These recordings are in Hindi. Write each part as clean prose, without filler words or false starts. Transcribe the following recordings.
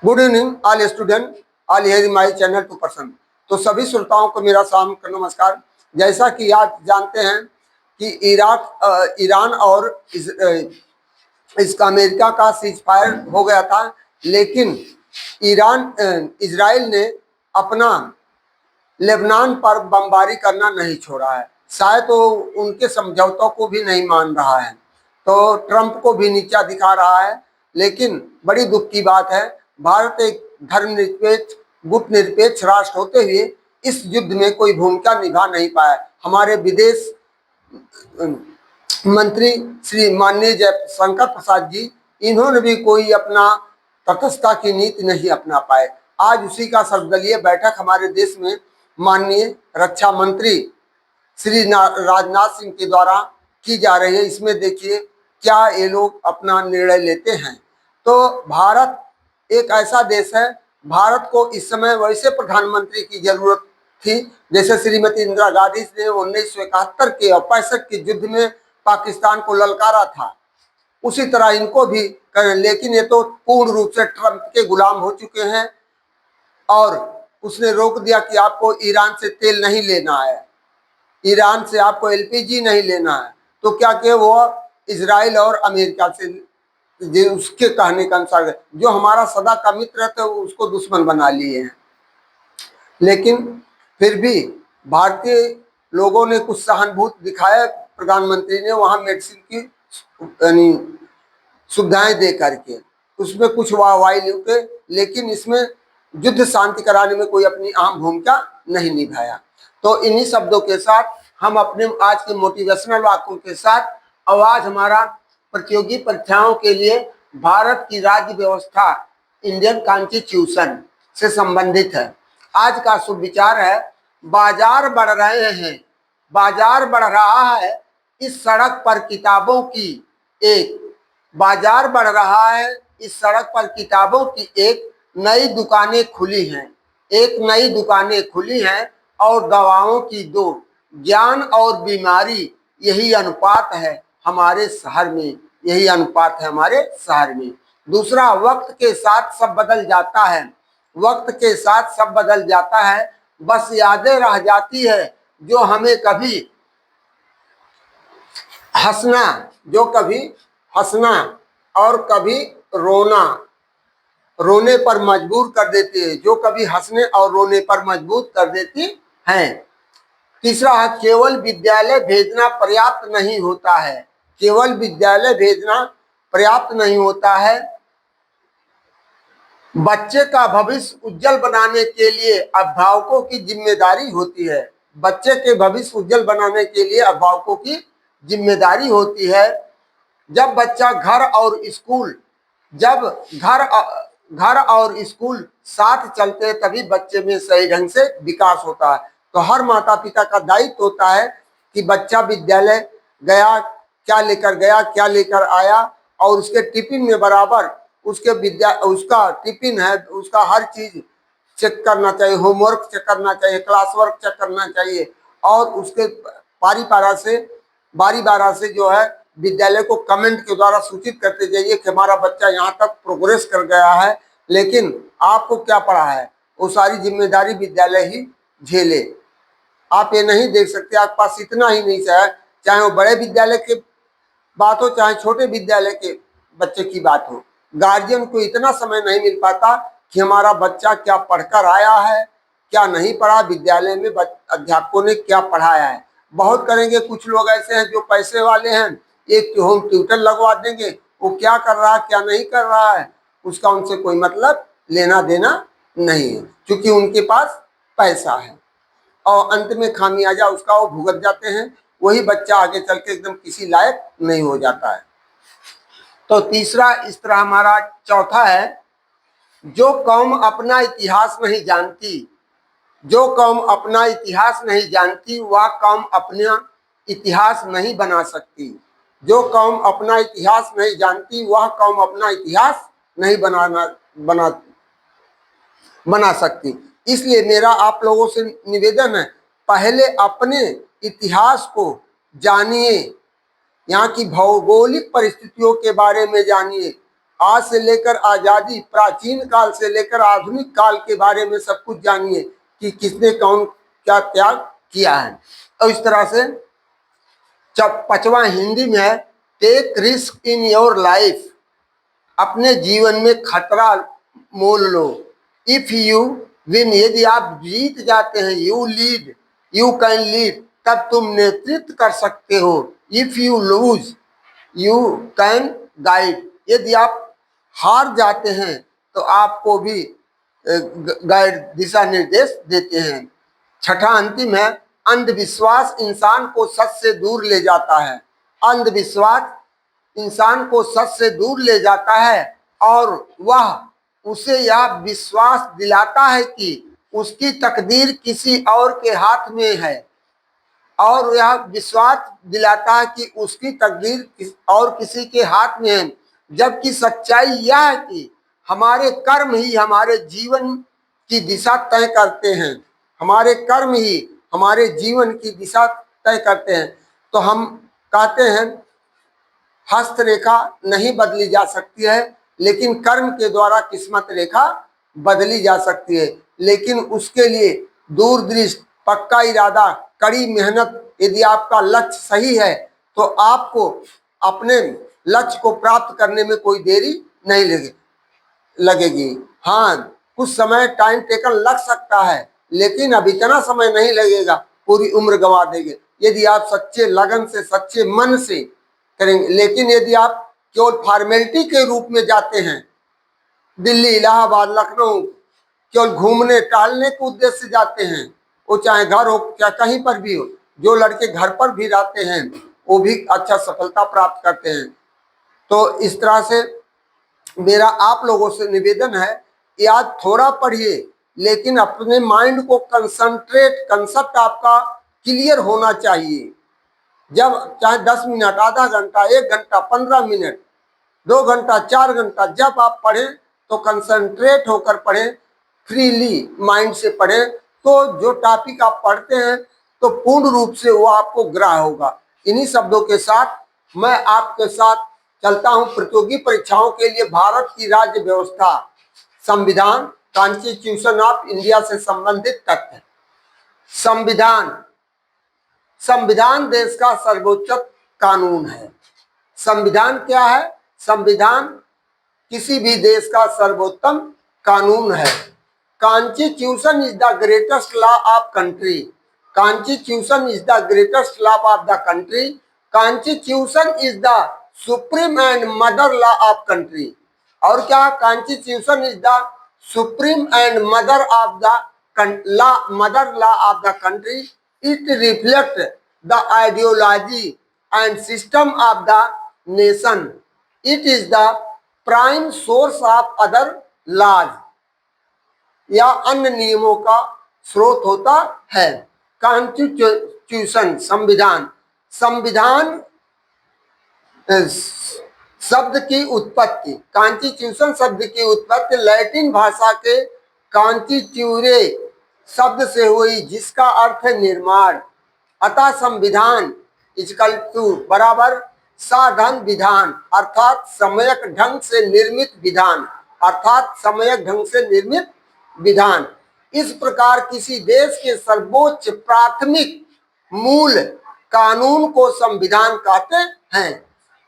Good evening all student, all here my channel to person. तो सभी श्रोताओं को मेरा शाम का नमस्कार। जैसा कि आप जानते हैं कि ईरान और इसका अमेरिका का सीज फायर हो गया था, लेकिन इजराइल ने अपना लेबनान पर बमबारी करना नहीं छोड़ा है। शायद तो उनके समझौतों को भी नहीं मान रहा है, तो ट्रंप को भी नीचा दिखा रहा है। लेकिन बड़ी दुख की बात है, भारत एक धर्मनिरपेक्ष गुटनिरपेक्ष राष्ट्र होते हुए इस युद्ध में कोई भूमिका निभा नहीं पाया। हमारे विदेश मंत्री श्री माननीय जयशंकर प्रसाद जी, इन्होंने भी कोई अपना तटस्थता की नीति नहीं अपना पाए। आज उसी का सर्वदलीय बैठक हमारे देश में माननीय रक्षा मंत्री श्री राजनाथ सिंह के द्वारा की जा रही है। इसमें देखिए क्या ये लोग अपना निर्णय लेते हैं। तो भारत एक ऐसा देश है, भारत को इस समय वैसे प्रधानमंत्री की जरूरत थी जैसे श्रीमती इंदिरा गांधी ने 1971 के और 65 के युद्ध में पाकिस्तान को ललकारा था, उसी तरह इनको भी करें। लेकिन ये तो पूर्ण रूप से ट्रंप के गुलाम हो चुके हैं और उसने रोक दिया कि आपको ईरान से तेल नहीं लेना है, ईरान से आपको एलपीजी नहीं लेना है। तो क्या किया वो इजराइल और अमेरिका से उसके कहने के अनुसार जो हमारा सदा का मित्र था उसको दुश्मन बना लिए हैं। लेकिन फिर भी भारतीय लोगों ने कुछ सहानुभूति दिखाया, प्रधानमंत्री ने वहां मेडिसिन की सुविधाएं दे करके उसमें कुछ वाहवाही लूटे, लेकिन इसमें युद्ध शांति कराने में कोई अपनी अहम भूमिका नहीं निभाया। तो इन्हीं शब्दों के साथ हम अपने आज के मोटिवेशनल वाक्यों के साथ आवाज हमारा प्रतियोगी परीक्षाओं के लिए भारत की राज्य व्यवस्था इंडियन कॉन्स्टिट्यूशन से संबंधित है। आज का शुभ विचार है, बाजार बढ़ रहे हैं, बाजार बढ़ रहा है इस सड़क पर किताबों की एक, बाजार बढ़ रहा है इस सड़क पर किताबों की एक नई दुकानें खुली हैं, एक नई दुकानें खुली हैं और दवाओं की दो, ज्ञान और बीमारी यही अनुपात है हमारे शहर में, यही अनुपात है हमारे शहर में। दूसरा, वक्त के साथ सब बदल जाता है, वक्त के साथ सब बदल जाता है, बस यादें रह जाती है जो हमें कभी हंसना, जो कभी हंसना और कभी रोना, रोने पर मजबूर कर देती है, जो कभी हंसने और रोने पर मजबूर कर देती हैं। तीसरा है, केवल विद्यालय भेजना पर्याप्त नहीं होता है, केवल विद्यालय भेजना पर्याप्त नहीं होता है, बच्चे का भविष्य उज्जवल बनाने के लिए अभिभावकों की जिम्मेदारी होती है, बच्चे के भविष्य उज्जवल बनाने के लिए अभिभावकों की जिम्मेदारी होती है। जब बच्चा घर और स्कूल, जब घर और स्कूल साथ चलते तभी बच्चे में सही ढंग से विकास होता है। तो हर माता पिता का दायित्व होता है कि बच्चा विद्यालय गया, क्या लेकर गया, क्या लेकर आया, और उसके टिफिन में बराबर उसका टिफिन है, उसका हर चीज चेक करना चाहिए, होमवर्क चेक करना चाहिए, क्लास वर्क चेक करना चाहिए, और उसके बारी बारा से जो है विद्यालय को कमेंट के द्वारा सूचित करते जाइए कि हमारा बच्चा यहाँ तक प्रोग्रेस कर गया है, लेकिन आपको क्या पढ़ा है, वो सारी जिम्मेदारी विद्यालय ही झेले। आप ये नहीं देख सकते, आपके पास इतना ही नहीं चाहे वो बड़े विद्यालय की बात हो चाहे छोटे विद्यालय के बच्चे की बात हो, गार्जियन को इतना समय नहीं मिल पाता कि हमारा बच्चा क्या पढ़कर आया है, क्या नहीं पढ़ा, विद्यालय में अध्यापकों ने क्या पढ़ाया है। बहुत करेंगे, कुछ लोग ऐसे हैं जो पैसे वाले हैं, एक होम ट्यूटर लगवा देंगे, वो क्या कर रहा है क्या नहीं कर रहा है उसका उनसे कोई मतलब लेना देना नहीं है, क्योंकि उनके पास पैसा है, और अंत में खामियाजा उसका वो भुगत जाते हैं। वही बच्चा आगे चल के एकदम किसी लायक नहीं हो जाता है। तो तीसरा इस तरह हमारा चौथा है, जो कौम अपना इतिहास नहीं जानती, जो कौम अपना इतिहास नहीं जानती वह कौम अपना इतिहास नहीं बना सकती, जो कौम अपना इतिहास नहीं जानती वह कौम अपना इतिहास नहीं बना सकती। इसलिए मेरा आप लोगों से निवेदन है, पहले अपने इतिहास को जानिए, यहाँ की भौगोलिक परिस्थितियों के बारे में जानिए, आज से लेकर आजादी, प्राचीन काल से लेकर आधुनिक काल के बारे में सब कुछ जानिए कि किसने कौन क्या त्याग किया है। और इस तरह से जब 5वां हिंदी में है, take risk in your life, अपने जीवन में खतरा मोल लो। इफ यू विन, यदि आप जीत जाते हैं, you lead, you can lead, तब तुम नेतृत्व कर सकते हो। If you lose, you can guide, यदि आप हार जाते हैं तो आपको भी गाइड, दिशा निर्देश देते हैं। छठा अंतिम है, अंधविश्वास इंसान को सच से दूर ले जाता है। अंधविश्वास इंसान को सच से दूर ले जाता है और वह उसे यह विश्वास दिलाता है कि उसकी तकदीर किसी और के हाथ में है, और यह विश्वास दिलाता है कि उसकी तकदीर और किसी के हाथ में है। जबकि सच्चाई यह है कि हमारे कर्म ही हमारे जीवन की दिशा तय करते हैं। हमारे कर्म ही हमारे जीवन की दिशा तय करते हैं। तो हम कहते हैं हस्तरेखा नहीं बदली जा सकती है, लेकिन कर्म के द्वारा किस्मत रेखा बदली जा सकती है। लेकिन उसके लिए दूरदृष्टि, पक्का इरादा, कड़ी मेहनत, यदि आपका लक्ष्य सही है तो आपको अपने लक्ष्य को प्राप्त करने में कोई देरी नहीं लगेगी। हाँ, कुछ समय टाइम टेकन लग सकता है, लेकिन अब इतना समय नहीं लगेगा, पूरी उम्र गंवा देंगे यदि आप सच्चे लगन से, सच्चे मन से करेंगे। लेकिन यदि आप केवल फॉर्मेलिटी के रूप में जाते हैं, दिल्ली, इलाहाबाद, लखनऊ, केवल घूमने टहलने के उद्देश्य से जाते हैं, वो चाहे घर हो क्या कहीं पर भी हो, जो लड़के घर पर भी रहते हैं वो भी अच्छा सफलता प्राप्त करते हैं। तो इस तरह से मेरा आप लोगों से निवेदन है कि आज थोड़ा पढ़िए, लेकिन अपने माइंड को कंसंट्रेट, कंसेप्ट आपका क्लियर होना चाहिए। जब चाहे 10 मिनट, आधा घंटा, 1 घंटा, 15 मिनट, 2 घंटा, 4 घंटा, जब आप पढ़ें तो कंसंट्रेट होकर पढ़ें, फ्रीली माइंड से पढ़ें, तो जो टॉपिक आप पढ़ते हैं तो पूर्ण रूप से वो आपको ग्रह होगा। इन्हीं शब्दों के साथ मैं आपके साथ चलता हूं। प्रतियोगी परीक्षाओं के लिए भारत की राज्य व्यवस्था, संविधान, कॉन्स्टिट्यूशन ऑफ इंडिया से संबंधित तथ्य। संविधान, संविधान देश का सर्वोच्च कानून है। संविधान क्या है? संविधान किसी भी देश का सर्वोत्तम कानून है। Constitution is the greatest law of country. Constitution is the greatest law of the country. Constitution is the supreme and mother law of country. और क्या? Constitution is the supreme and mother of the law, mother law of the country. It reflects the ideology and system of the nation. It is the prime source of other laws, या अन्य नियमों का स्रोत होता है। कॉन्स्टिट्यूशन, संविधान। संविधान शब्द की उत्पत्ति, कॉन्स्टिट्यूशन शब्द की उत्पत्ति लैटिन भाषा के कॉन्स्टिट्यूरे शब्द से हुई, जिसका अर्थ है निर्माण। अतः संविधान इक्वल टू बराबर साधन विधान, अर्थात सम्यक ढंग से निर्मित विधान, अर्थात सम्यक ढंग से निर्मित विधान। इस प्रकार किसी देश के सर्वोच्च प्राथमिक मूल कानून को संविधान कहते हैं।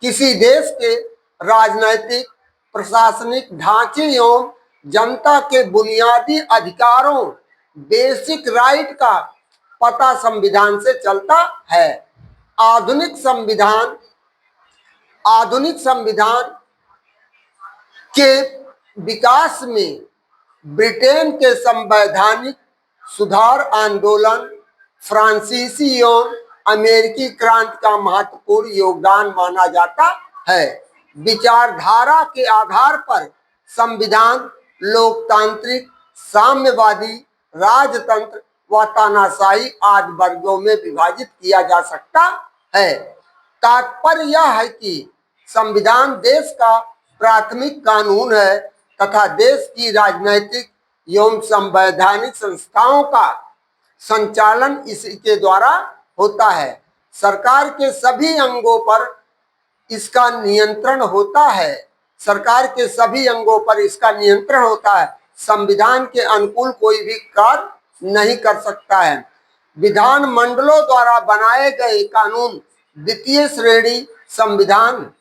किसी देश के राजनैतिक, प्रशासनिक ढांचे एवं जनता के बुनियादी अधिकारों, बेसिक राइट का पता संविधान से चलता है। आधुनिक संविधान के विकास में ब्रिटेन के संवैधानिक सुधार आंदोलन, फ्रांसीसी एवं अमेरिकी क्रांति का महत्वपूर्ण योगदान माना जाता है। विचारधारा के आधार पर संविधान लोकतांत्रिक, साम्यवादी, राजतंत्र व तानाशाही आदि वर्गों में विभाजित किया जा सकता है। तात्पर्य यह है कि संविधान देश का प्राथमिक कानून है तथा देश की राजनैतिक एवं संवैधानिक संस्थाओं का संचालन इसके द्वारा होता है। सरकार के सभी अंगों पर इसका नियंत्रण होता है। सरकार के सभी अंगों पर इसका नियंत्रण होता है। संविधान के अनुकूल कोई भी कार्य नहीं कर सकता है। विधान मंडलों द्वारा बनाए गए कानून द्वितीय श्रेणी संविधान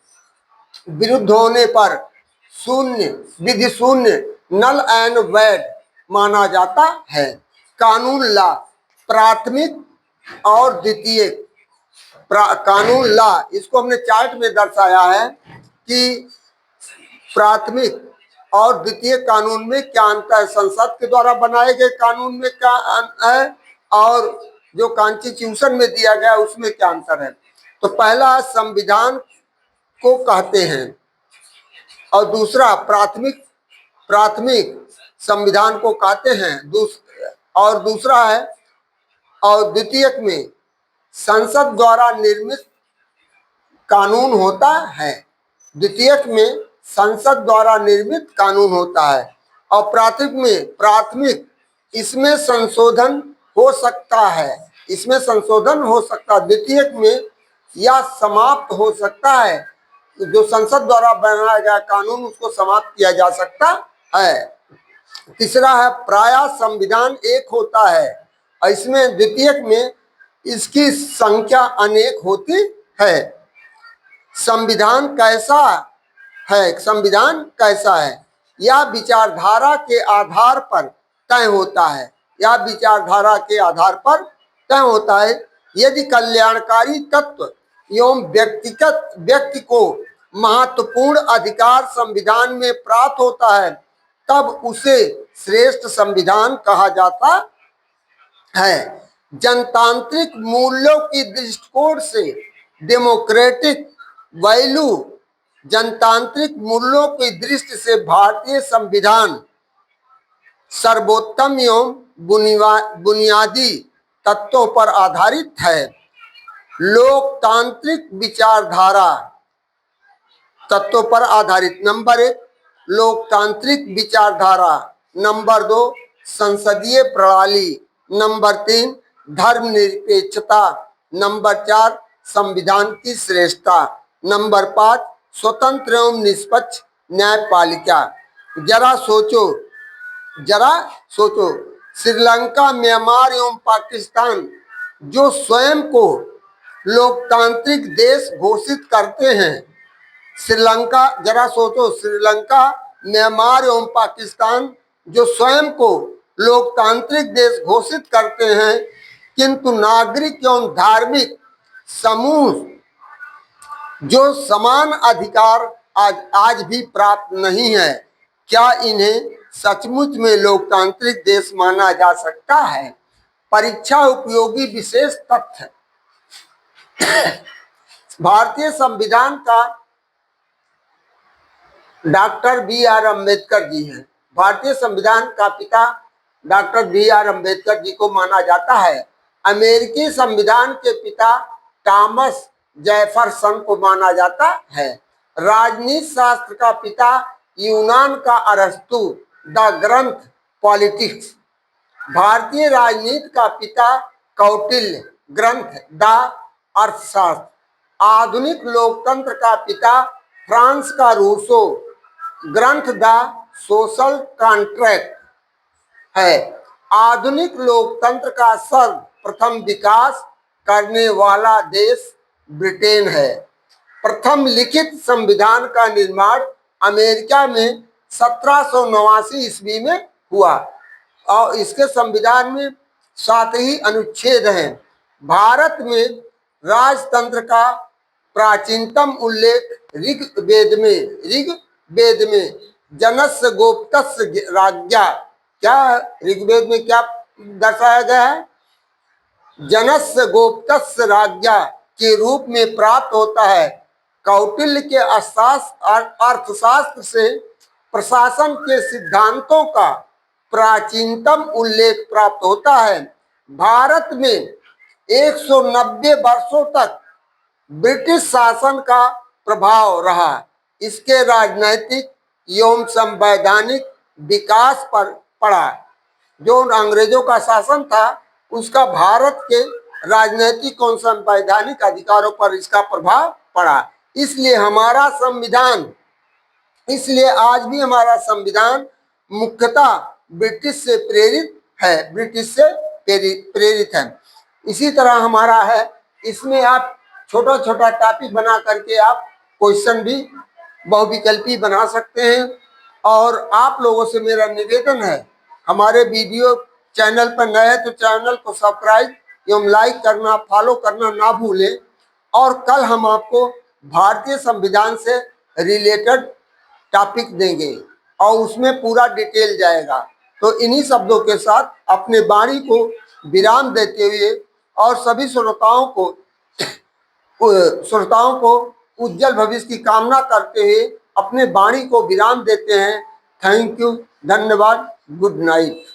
विरुद्ध होने पर शून्य विधि शून्य नल एंड वैध माना जाता है। कानून ला प्राथमिक और द्वितीय कानून ला, इसको हमने चार्ट में दर्शाया है कि प्राथमिक और द्वितीय कानून में क्या अंतर है, संसद के द्वारा बनाए गए कानून में क्या है और जो कॉन्स्टिट्यूशन में दिया गया उसमें क्या अंतर है। तो पहला संविधान को कहते हैं और दूसरा प्राथमिक संविधान को कहते हैं और दूसरा है और द्वितीयक में संसद द्वारा निर्मित कानून होता है। द्वितीयक में संसद द्वारा निर्मित कानून होता है और प्राथमिक इसमें संशोधन हो सकता है, इसमें संशोधन हो सकता है। द्वितीयक में या समाप्त हो सकता है, जो संसद द्वारा बनाया गया कानून उसको समाप्त किया जा सकता है। तीसरा है प्रायः संविधान एक होता है और इसमें द्वितीयक में इसकी संख्या अनेक होती है। संविधान कैसा है, संविधान कैसा है, यह विचारधारा के आधार पर तय होता है, यह विचारधारा के आधार पर तय होता है। यदि कल्याणकारी तत्व एवं व्यक्ति को महत्वपूर्ण अधिकार संविधान में प्राप्त होता है तब उसे श्रेष्ठ संविधान कहा जाता है। जनतांत्रिक मूल्यों की दृष्टिकोण से डेमोक्रेटिक वैल्यू, जनतांत्रिक मूल्यों की दृष्टि से भारतीय संविधान सर्वोत्तम एवं बुनियादी तत्वों पर आधारित है। लोकतांत्रिक विचारधारा तत्वों पर आधारित, नंबर 1 लोकतांत्रिक विचारधारा, नंबर 2 संसदीय प्रणाली, नंबर 3 धर्मनिरपेक्षता, नंबर 4 संविधान की श्रेष्ठता, नंबर 5 स्वतंत्र एवं निष्पक्ष न्यायपालिका। जरा सोचो श्रीलंका, म्यांमार एवं पाकिस्तान जो स्वयं को लोकतांत्रिक देश घोषित करते हैं, श्रीलंका, जरा सोचो श्रीलंका, म्यांमार एवं पाकिस्तान जो स्वयं को लोकतांत्रिक देश घोषित करते हैं किंतु नागरिक एवं धार्मिक समूह जो समान अधिकार आज भी प्राप्त नहीं है, क्या इन्हें सचमुच में लोकतांत्रिक देश माना जा सकता है। परीक्षा उपयोगी विशेष तथ्य। भारतीय संविधान का डॉक्टर बी.आर. अम्बेडकर जी हैं। भारतीय संविधान का पिता डॉक्टर बी.आर. अम्बेडकर जी को माना जाता है। अमेरिकी संविधान के पिता थॉमस जेफरसन को माना जाता है। राजनीति शास्त्र का पिता यूनान का अरस्तु, द ग्रंथ पॉलिटिक्स। भारतीय राजनीति का पिता कौटिल्य, ग्रंथ द अर्थशास्त्र। आधुनिक लोकतंत्र का पिता फ्रांस का रूसो, ग्रंथ द सोशल कॉन्ट्रैक्ट है। आधुनिक लोकतंत्र का सर्वप्रथम विकास करने वाला देश ब्रिटेन है। प्रथम लिखित संविधान का निर्माण अमेरिका में 1789 ईस्वी में हुआ और इसके संविधान में 7 ही अनुच्छेद हैं। भारत में राजतंत्र का प्राचीनतम उल्लेख ऋग्वेद में जनस्य गोप्तस्य राज्ञा, क्या ऋग्वेद में क्या दर्शाया गया है, जनस्य गोप्तस्य राज्ञा के रूप में प्राप्त होता है। कौटिल्य के अर्थशास्त्र से प्रशासन के सिद्धांतों का प्राचीनतम उल्लेख प्राप्त होता है। भारत में 190 वर्षों तक ब्रिटिश शासन का प्रभाव रहा। इसके राजनैतिक एवं संवैधानिक विकास पर पड़ा। जो अंग्रेजों का शासन था उसका भारत के राजनैतिक और संवैधानिक अधिकारों पर इसका प्रभाव पड़ा। इसलिए हमारा संविधान इसलिए आज भी हमारा संविधान मुख्यतः ब्रिटिश से प्रेरित है, ब्रिटिश से प्रेरित है। इसी तरह हमारा है, इसमें आप छोटा छोटा टॉपिक बना करके आप क्वेश्चन भी बहुविकल्पी बना सकते हैं। और आप लोगों से मेरा निवेदन है, हमारे वीडियो चैनल पर नए हैं तो चैनल को सब्सक्राइब एवं लाइक करना, फॉलो करना ना भूलें। और कल हम आपको भारतीय संविधान से रिलेटेड टॉपिक देंगे और उसमें पूरा डिटेल जाएगा। तो इन्हीं शब्दों के साथ अपने वाणी को विराम देते हुए और सभी श्रोताओं को उज्जवल भविष्य की कामना करते हुए अपने वाणी को विराम देते हैं। थैंक यू, धन्यवाद, गुड नाइट।